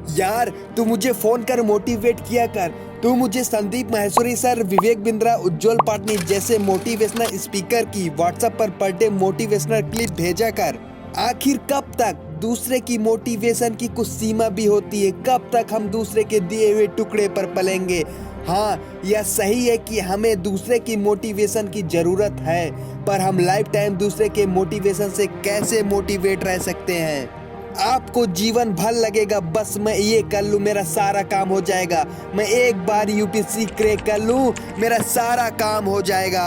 यार तू मुझे फोन कर मोटिवेट किया कर। तू मुझे संदीप माहेश्वरी सर, विवेक बिंद्रा, उज्जवल पाटनी जैसे मोटिवेशनल स्पीकर की WhatsApp per day motivational clip भेजा कर। आखिर कब तक? दूसरे की मोटिवेशन की कुछ सीमा भी होती है। कब तक हम दूसरे के दिए हुए टुकड़े पर पलेंगे? हाँ, यह सही है कि हमें दूसरे की मोटिवेशन की जरूरत है, पर हम लाइफ टाइम दूसरे के मोटिवेशन से कैसे मोटिवेट रह सकते हैं? आपको जीवन भर लगेगा बस मैं ये कर लूँ मेरा सारा काम हो जाएगा, मैं एक बार यूपीएससी क्रैक कर लूँ मेरा सारा काम हो जाएगा,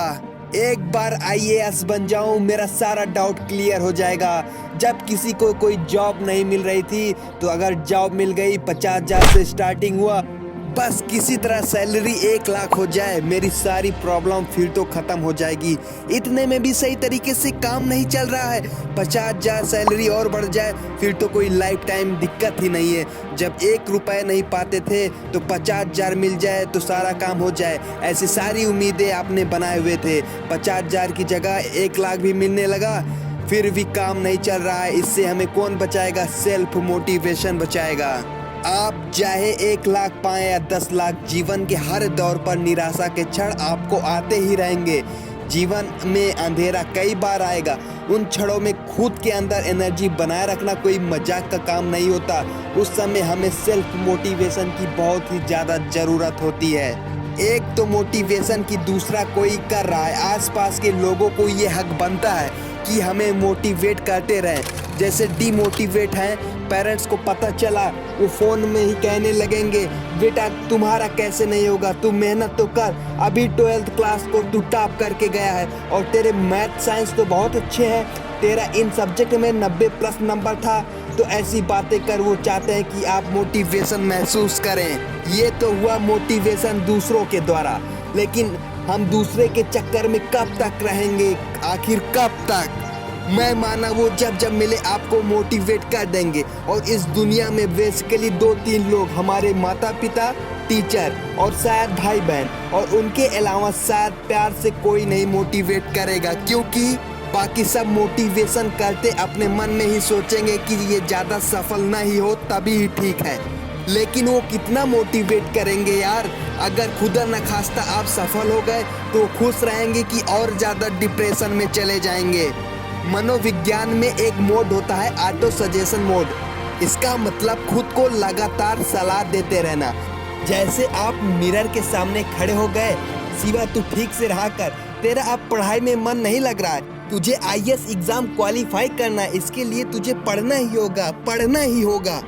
एक बार आईएएस बन जाऊं मेरा सारा डाउट क्लियर हो जाएगा। जब किसी को कोई जॉब नहीं मिल रही थी तो अगर जॉब मिल गई 50,000 से स्टार्टिंग हुआ, बस किसी तरह सैलरी 1 लाख हो जाए मेरी सारी प्रॉब्लम फिर तो खत्म हो जाएगी। इतने में भी सही तरीके से काम नहीं चल रहा है, 50,000 सैलरी और बढ़ जाए फिर तो कोई लाइफ टाइम दिक्कत ही नहीं है। जब 1 रुपये नहीं पाते थे तो 50,000 मिल जाए तो सारा काम हो जाए, ऐसी सारी उम्मीदें आपने बनाए हुए थे। 50,000 की जगह 1 लाख भी मिलने लगा, फिर भी काम नहीं चल रहा है। इससे हमें कौन बचाएगा? सेल्फ मोटिवेशन बचाएगा। आप चाहे 1 लाख पाएं या 10 लाख, जीवन के हर दौर पर निराशा के क्षण आपको आते ही रहेंगे। जीवन में अंधेरा कई बार आएगा, उन क्षणों में खुद के अंदर एनर्जी बनाए रखना कोई मजाक का काम नहीं होता। उस समय हमें सेल्फ मोटिवेशन की बहुत ही ज़्यादा ज़रूरत होती है। एक तो मोटिवेशन की दूसरा कोई कर रहा है, आसपास के लोगों को ये हक बनता है कि हमें मोटिवेट करते रहें। जैसे डीमोटिवेट हैं, पेरेंट्स को पता चला वो फ़ोन में ही कहने लगेंगे बेटा तुम्हारा कैसे नहीं होगा, तू मेहनत तो कर, अभी 12th क्लास को तू टॉप करके गया है और तेरे मैथ साइंस तो बहुत अच्छे हैं, तेरा इन सब्जेक्ट में 90+ नंबर था। तो ऐसी बातें कर वो चाहते हैं कि आप मोटिवेशन महसूस करें। ये तो हुआ मोटिवेशन दूसरों के द्वारा, लेकिन हम दूसरे के चक्कर में कब तक रहेंगे? आखिर कब तक? मैं माना वो जब जब मिले आपको मोटिवेट कर देंगे। और इस दुनिया में बेसिकली 2-3 लोग, हमारे माता पिता, टीचर और शायद भाई बहन, और उनके अलावा शायद प्यार से कोई नहीं मोटिवेट करेगा, क्योंकि बाकी सब मोटिवेशन करते अपने मन में ही सोचेंगे कि ये ज़्यादा सफल ना ही हो तभी ही ठीक है। लेकिन वो कितना मोटिवेट करेंगे यार? अगर खुदा न खास्ता आप सफल हो गए तो खुश रहेंगे कि और ज़्यादा डिप्रेशन में चले जाएंगे। मनोविज्ञान में एक मोड होता है ऑटो सजेशन मोड। इसका मतलब खुद को लगातार सलाह देते रहना। जैसे आप मिरर के सामने खड़े हो गए, शिवा तू ठीक से रहा कर, तेरा अब पढ़ाई में मन नहीं लग रहा है, तुझे आईएएस एग्जाम क्वालिफाई करना है, इसके लिए तुझे पढ़ना ही होगा, पढ़ना ही होगा।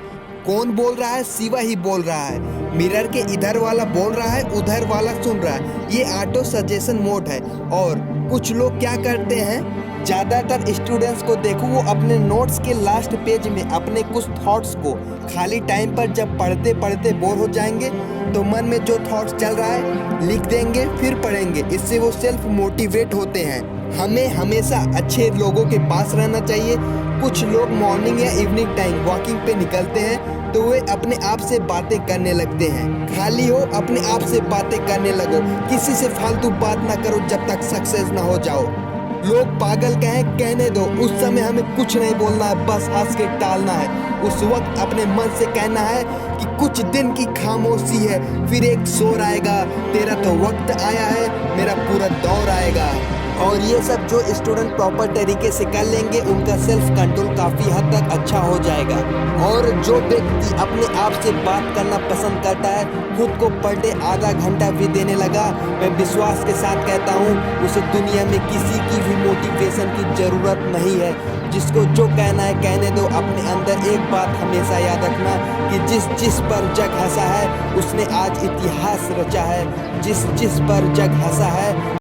कौन बोल रहा है? शिवा ही बोल रहा है। मिरर के इधर वाला बोल रहा है, उधर वाला सुन रहा है। ये ऑटो सजेशन मोड है। और कुछ लोग क्या करते हैं, ज़्यादातर स्टूडेंट्स को देखो, वो अपने नोट्स के लास्ट पेज में अपने कुछ थॉट्स को खाली टाइम पर जब पढ़ते पढ़ते बोर हो जाएंगे तो मन में जो थॉट्स चल रहा है लिख देंगे, फिर पढ़ेंगे। इससे वो सेल्फ मोटिवेट होते हैं। हमें हमेशा अच्छे लोगों के पास रहना चाहिए। कुछ लोग मॉर्निंग या इवनिंग टाइम वॉकिंग पे निकलते हैं तो वे अपने आप से बातें करने लगते हैं। खाली हो अपने आप से बातें करने लगो, किसी से फालतू बात ना करो जब तक सक्सेस ना हो जाओ। लोग पागल कहें कहने दो, उस समय हमें कुछ नहीं बोलना है, बस हंस के टालना है। उस वक्त अपने मन से कहना है कि कुछ दिन की खामोशी है, फिर एक शोर आएगा, तेरा तो वक्त आया है, मेरा पूरा दौर आएगा। और ये सब जो स्टूडेंट प्रॉपर तरीके से कर लेंगे उनका सेल्फ कंट्रोल काफ़ी हद तक अच्छा हो जाएगा। और जो व्यक्ति अपने आप से बात करना पसंद करता है, खुद को पर डे आधा घंटा भी देने लगा, मैं विश्वास के साथ कहता हूँ उसे दुनिया में किसी की भी मोटिवेशन की ज़रूरत नहीं है। जिसको जो कहना है कहने दो। अपने अंदर एक बात हमेशा याद रखना कि जिस पर जग हंसा है उसने आज इतिहास रचा है। जिस पर जग हंसा है